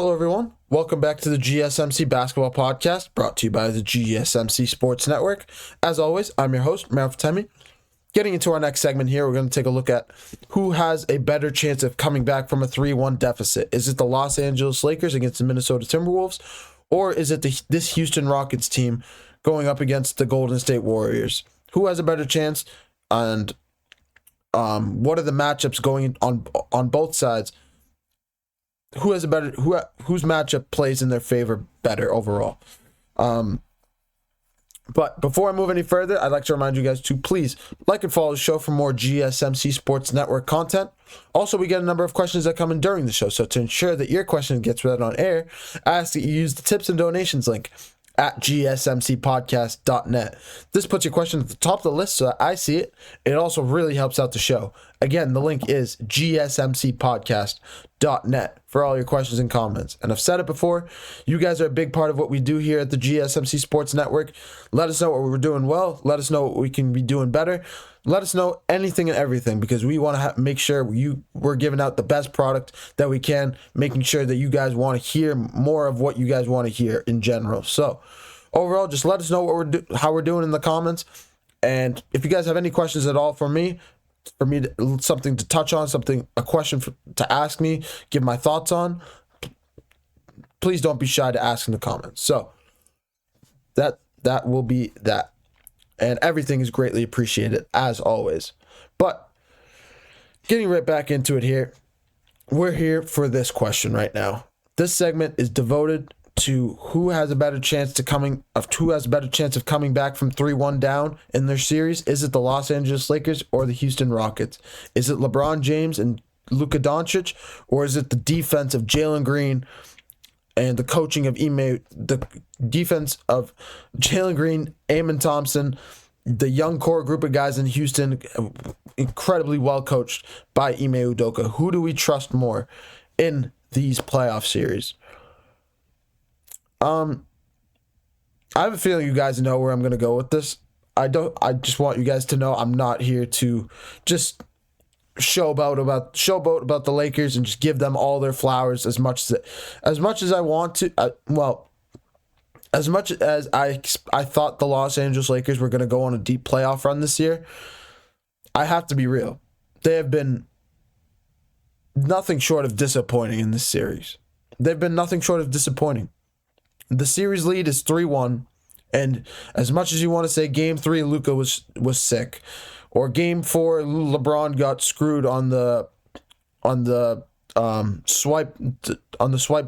Hello, everyone. Welcome back to the GSMC Basketball Podcast, brought to you by the GSMC Sports Network. As always, I'm your host, Fatemi. Getting into our next segment here, we're going to take a look at who has a better chance of coming back from a 3-1 deficit. Is it the Los Angeles Lakers against the Minnesota Timberwolves, or is it this Houston Rockets team going up against the Golden State Warriors? Who has a better chance, and what are the matchups going on both sides? Who has a better whose matchup plays in their favor better overall? But before I move any further, I'd like to remind you guys to please like and follow the show for more GSMC Sports Network content. Also, we get a number of questions that come in during the show, so to ensure that your question gets read on air, I ask that you use the tips and donations link at gsmcpodcast.net. This puts your question at the top of the list so that I see it. It also really helps out the show. Again, the link is gsmcpodcast.net for all your questions and comments. And I've said it before, you guys are a big part of what we do here at the GSMC Sports Network. Let us know what we're doing well. Let us know what we can be doing better. Let us know anything and everything, because we want to make sure we're giving out the best product that we can, making sure that you guys want to hear more of what you guys want to hear in general. So overall, just let us know what how we're doing in the comments. And if you guys have any questions at all for me something to touch on, a question to ask me, give my thoughts on, please don't be shy to ask in the comments. So that will be that. And everything is greatly appreciated, as always. But getting right back into it here, we're here for this question right now. This segment is devoted to who has a better chance of coming back from 3-1 down in their series. Is it the Los Angeles Lakers or the Houston Rockets? Is it LeBron James and Luka Dončić, or is it the defense of Jalen Green and the coaching of the defense of Jalen Green, Amen Thompson, the young core group of guys in Houston, incredibly well coached by Ime Udoka? Who do we trust more in these playoff series? I have a feeling you guys know where I'm going to go with this. I just want you guys to know I'm not here to just showboat about the Lakers and just give them all their flowers as much as I want to. As much as I thought the Los Angeles Lakers were going to go on a deep playoff run this year, I have to be real. They have been nothing short of disappointing in this series. They've been nothing short of disappointing. The series lead is 3-1, and as much as you want to say Game 3 Luka was sick, or Game 4 LeBron got screwed on the swipe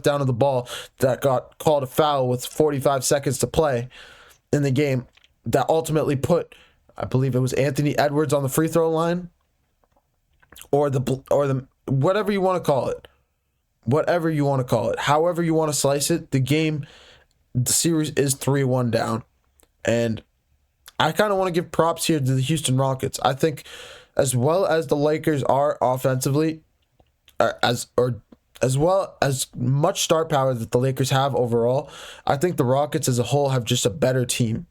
down of the ball that got called a foul with 45 seconds to play in the game, that ultimately put, I believe it was Anthony Edwards on the free throw line, or the whatever you want to call it, however you want to slice it, the series is 3-1 down. And I kind of want to give props here to the Houston Rockets. I think as well as the Lakers are offensively, as well as much star power that the Lakers have overall, I think the Rockets as a whole have just a better team.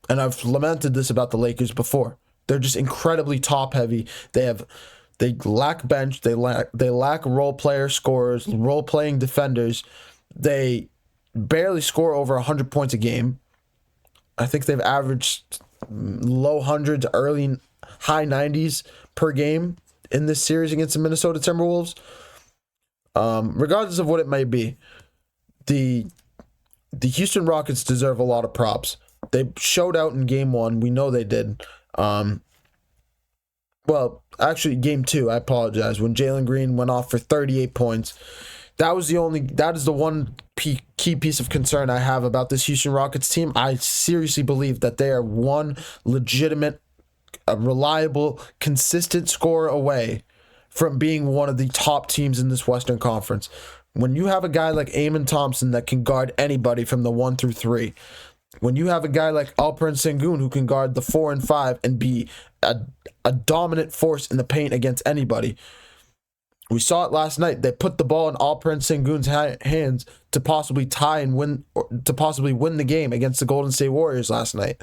And I've lamented this about the Lakers before. They're just incredibly top heavy. They lack bench. They lack role player scorers, role playing defenders. They barely score over 100 points a game. I think they've averaged low hundreds, early high 90s per game in this series against the Minnesota Timberwolves. Regardless of what it may be, the Houston Rockets deserve a lot of props. They showed out in Game 1. We know they did. Actually, Game 2, I apologize, when Jalen Green went off for 38 points. That is the one key piece of concern I have about this Houston Rockets team. I seriously believe that they are one legitimate, reliable, consistent scorer away from being one of the top teams in this Western Conference. When you have a guy like Amen Thompson that can guard anybody from the 1 through 3, when you have a guy like Alperen Sengun who can guard the 4 and 5 and be a dominant force in the paint against anybody. We saw it last night. They put the ball in Alperen Sengun's hands to possibly tie and win, or to possibly win the game against the Golden State Warriors last night.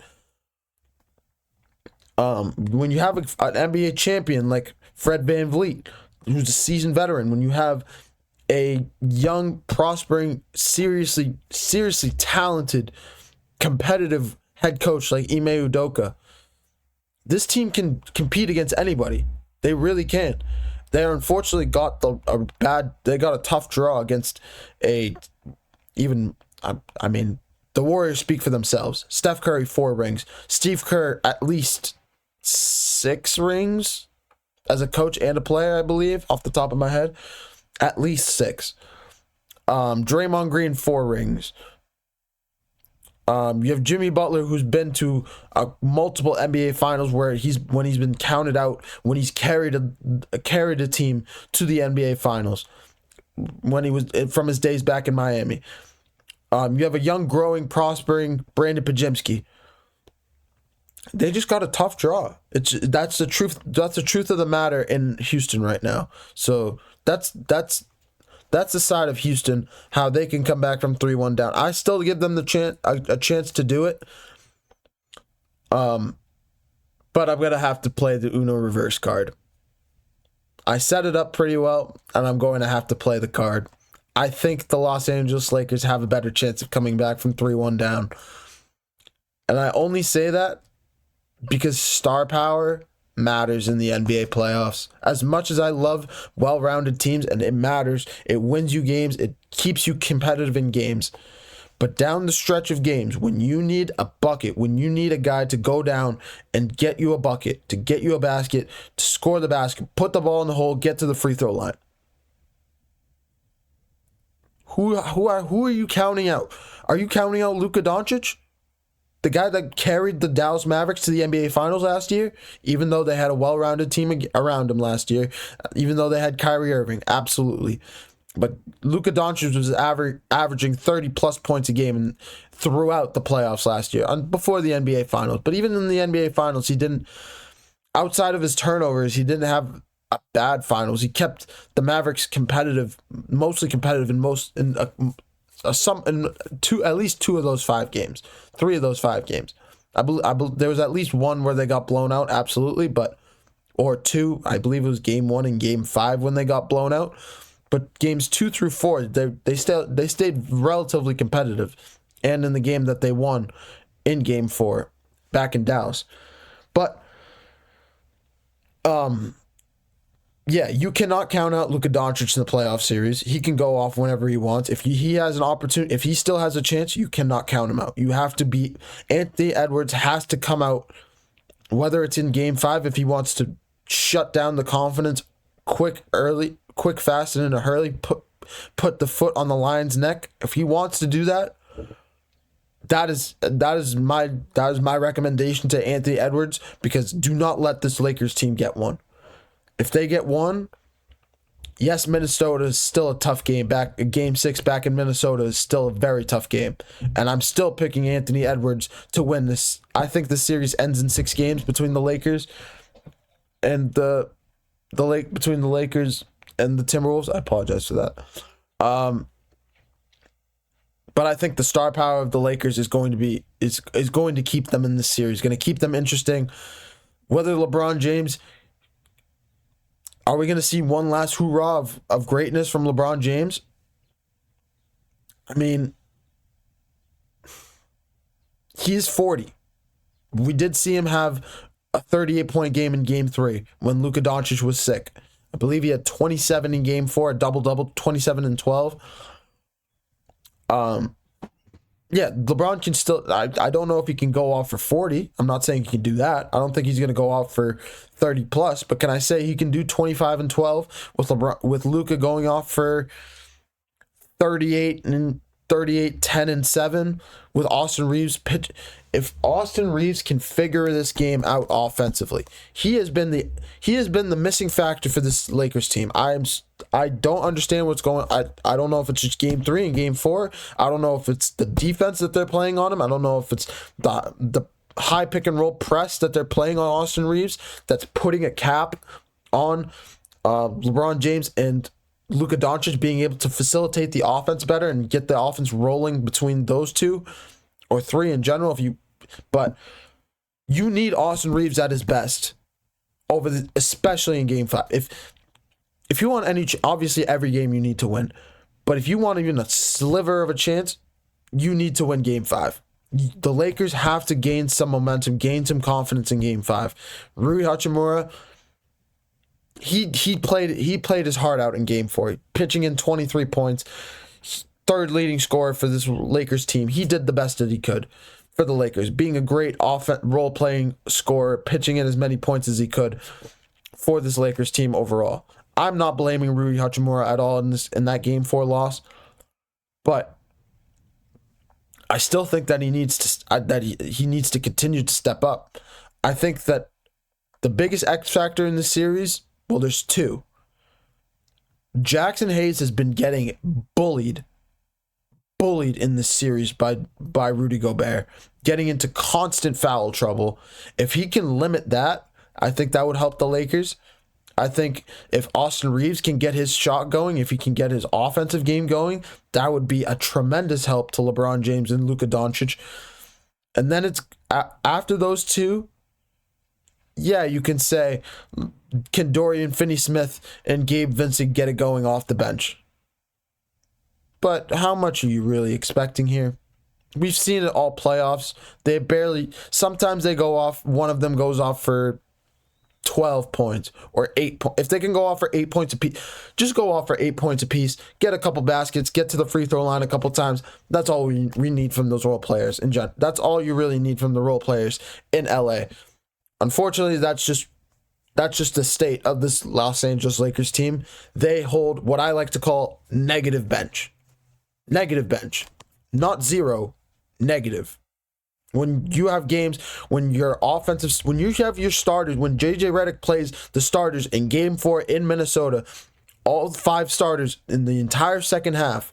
When you have an NBA champion like Fred VanVleet, who's a seasoned veteran, when you have a young, prospering, seriously talented, competitive head coach like Ime Udoka, this team can compete against anybody. They really can. They unfortunately got a tough draw against the Warriors speak for themselves. Steph Curry, 4 rings. Steve Kerr, at least 6 rings as a coach and a player, I believe, off the top of my head. At least 6. Draymond Green, 4 rings. You have Jimmy Butler, who's been to multiple NBA Finals where when he's been counted out, when he's carried a team to the NBA Finals, when he was from his days back in Miami. You have a young, growing, prospering Brandon Podziemski. They just got a tough draw. That's the truth. That's the truth of the matter in Houston right now. So that's the side of Houston, how they can come back from 3-1 down. I still give them a chance to do it. But I'm going to have to play the Uno reverse card. I set it up pretty well, and I'm going to have to play the card. I think the Los Angeles Lakers have a better chance of coming back from 3-1 down. And I only say that because star power matters in the NBA playoffs. As much as I love well-rounded teams, and it matters, it wins you games, it keeps you competitive in games. But down the stretch of games, when you need a bucket, when you need a guy to go down and get you a bucket, to get you a basket, to score the basket, put the ball in the hole, get to the free throw line. Who are you counting out? Are you counting out Luka Dončić? The guy that carried the Dallas Mavericks to the NBA Finals last year, even though they had a well-rounded team around him last year, even though they had Kyrie Irving, absolutely. But Luka Dončić was averaging 30-plus points a game throughout the playoffs last year, before the NBA Finals. But even in the NBA Finals, he didn't, outside of his turnovers, he didn't have a bad finals. He kept the Mavericks competitive, mostly competitive at least 2 of those 5 games, 3 of those 5 games. I believe there was at least one where they got blown out, absolutely, or 2. I believe it was game 1 and game 5 when they got blown out. But games 2 through 4, they stayed relatively competitive, and in the game that they won in game 4 back in Dallas. But yeah, you cannot count out Luka Dončić in the playoff series. He can go off whenever he wants. If he has an opportunity, if he still has a chance, you cannot count him out. You have to be, Anthony Edwards has to come out, whether it's in game 5, if he wants to shut down the confidence quick, fast, and in a hurry, put the foot on the Lions' neck. If he wants to do that, that is my recommendation to Anthony Edwards, because do not let this Lakers team get one. If they get one, yes, Minnesota is still a tough game. Game 6 back in Minnesota is still a very tough game. And I'm still picking Anthony Edwards to win this. I think the series ends in 6 games between the Lakers and between the Lakers and the Timberwolves. I apologize for that. But I think the star power of the Lakers is going to keep them in this series, going to keep them interesting. Whether LeBron James, are we going to see one last hoorah of greatness from LeBron James? I mean, he's 40. We did see him have a 38-point game in Game 3 when Luka Dončić was sick. I believe he had 27 in Game 4, a double-double, 27 and 12. Yeah, LeBron can still, I don't know if he can go off for 40. I'm not saying he can do that. I don't think he's going to go off for 30 plus, but can I say he can do 25 and 12 with Luka going off for 38, 10 and 7 with Austin Reeves pitch. If Austin Reeves can figure this game out offensively, he has been the missing factor for this Lakers team. I don't understand what's going on. I don't know if it's just game 3 and game 4. I don't know if it's the defense that they're playing on him. I don't know if it's the high pick and roll press that they're playing on Austin Reeves that's putting a cap on LeBron James and Luka Dončić being able to facilitate the offense better and get the offense rolling between those 2 or 3 in general. But you need Austin Reeves at his best especially in game 5. if you want obviously every game you need to win. But if you want even a sliver of a chance, you need to win Game 5. The Lakers have to gain some momentum, gain some confidence in Game 5. Rui Hachimura, he played his heart out in Game 4, pitching in 23 points, third leading scorer for this Lakers team. He did the best that he could for the Lakers, being a great role-playing scorer, pitching in as many points as he could for this Lakers team overall. I'm not blaming Rui Hachimura at all in that Game 4 loss, but I still think that he needs to continue to step up. I think that the biggest X factor in the series, well, there's two. Jackson Hayes has been getting bullied in this series by Rudy Gobert, getting into constant foul trouble. If he can limit that, I think that would help the Lakers. I think if Austin Reeves can get his shot going, if he can get his offensive game going, that would be a tremendous help to LeBron James and Luka Dončić. And then it's after those two, yeah, you can say, can Dorian Finney-Smith and Gabe Vincent get it going off the bench? But how much are you really expecting here? We've seen it all playoffs. Sometimes they go off, one of them goes off for 12 points or 8 points. If they can go off for 8 points apiece, just go off for 8 points apiece, get a couple baskets, get to the free throw line a couple times. That's all we need from those role players in general. That's all you really need from the role players in LA. Unfortunately, that's just the state of this Los Angeles Lakers team. They hold what I like to call negative bench. Negative bench. Not zero, negative. When you have games, when you have your starters, when JJ Redick plays the starters in Game 4 in Minnesota, all 5 starters in the entire second half,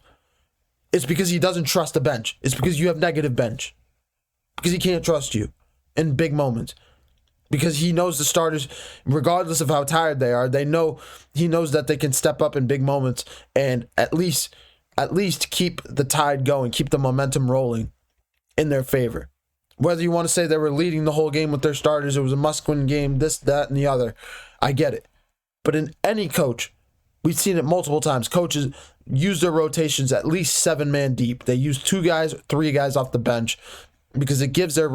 it's because he doesn't trust the bench. It's because you have negative bench. Because he can't trust you in big moments. Because he knows the starters, regardless of how tired they are, he knows that they can step up in big moments and at least keep the tide going, keep the momentum rolling in their favor. Whether you want to say they were leading the whole game with their starters, it was a must-win game, this, that, and the other. I get it. But in any coach, we've seen it multiple times. Coaches use their rotations at least 7-man deep. They use 2 guys, 3 guys off the bench because it gives their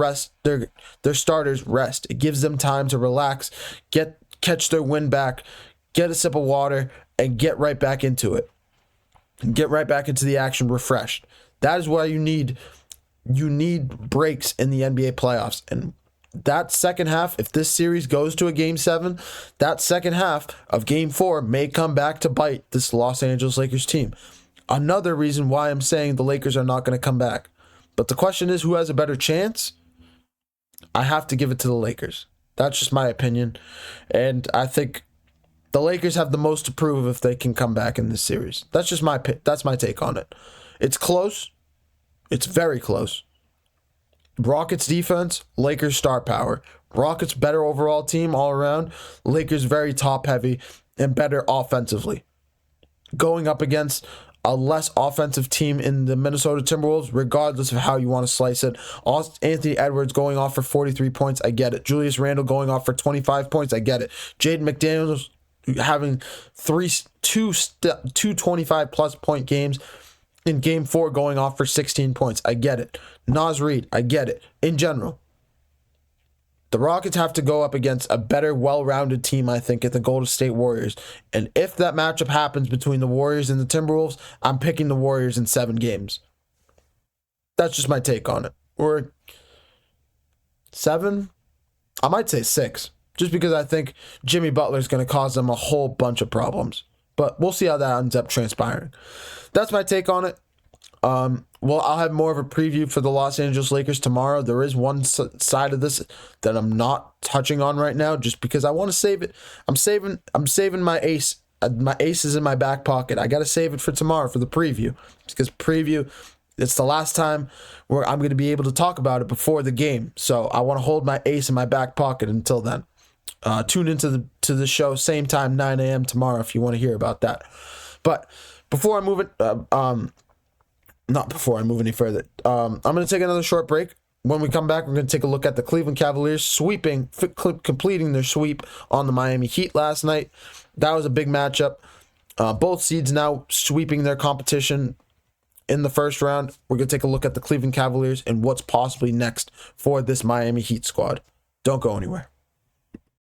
starters rest. It gives them time to relax, catch their wind back, get a sip of water, and get right back into it. Get right back into the action refreshed. That is why you need breaks in the NBA playoffs. And that second half, if this series goes to a Game 7, that second half of Game 4 may come back to bite this Los Angeles Lakers team. Another reason why I'm saying the Lakers are not going to come back. But the question is, who has a better chance? I have to give it to the Lakers. That's just my opinion. And I think the Lakers have the most to prove if they can come back in this series. That's my take on it. It's close. It's very close. Rockets defense, Lakers star power. Rockets better overall team all around. Lakers very top heavy and better offensively. Going up against a less offensive team in the Minnesota Timberwolves, regardless of how you want to slice it. Anthony Edwards going off for 43 points, I get it. Julius Randle going off for 25 points, I get it. Jaden McDaniels having two 25-plus point games in Game 4 going off for 16 points. I get it. Naz Reid, I get it. In general, the Rockets have to go up against a better, well-rounded team, I think, at the Golden State Warriors. And if that matchup happens between the Warriors and the Timberwolves, I'm picking the Warriors in 7 games. That's just my take on it. Or 7? I might say 6. Just because I think Jimmy Butler is going to cause them a whole bunch of problems. But we'll see how that ends up transpiring. That's my take on it. Well, I'll have more of a preview for the Los Angeles Lakers tomorrow. There is one side of this that I'm not touching on right now, just because I want to save it. I'm saving my ace. My ace is in my back pocket. I got to save it for tomorrow for the preview, because it's the last time where I'm going to be able to talk about it before the game. So I want to hold my ace in my back pocket until then. Tune into the show same time, 9 a.m. tomorrow if you want to hear about that. But before I move it, not before I move any further, I'm going to take another short break. When we come back, we're going to take a look at the Cleveland Cavaliers completing their sweep on the Miami Heat last night. That was a big matchup. Both seeds now sweeping their competition in the first round. We're going to take a look at the Cleveland Cavaliers and what's possibly next for this Miami Heat squad. Don't go anywhere.